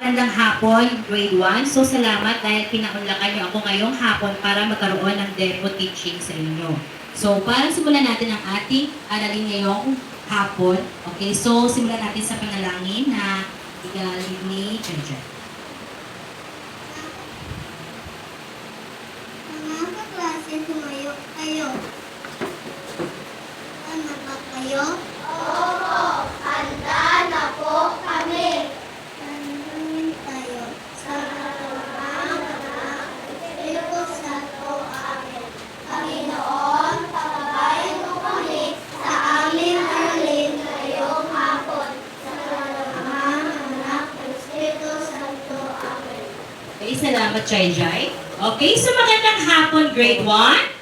Magandang hapon, grade 1. So, salamat dahil pinaunlakan niyo ako ngayong hapon para magkaroon ng demo teaching sa inyo. So, para simulan natin ang ating aralin ngayong hapon. Okay, so simulan natin sa panalangin na igaling ni Jenjen. Mga kaklase, tumayo kayo. Handa ba kayo? Opo, handa na po kami. Manalangin tayo. Sa Ama, Anak, Espiritu Santo. Amen. Panginoon, pagpabayan mo kami sa aming aralin ngayong hapon. Sa Ama, Anak, Espiritu Santo. Amen. Okay, salamat, Jai Jai. Okay, so magandang hapon, grade 1.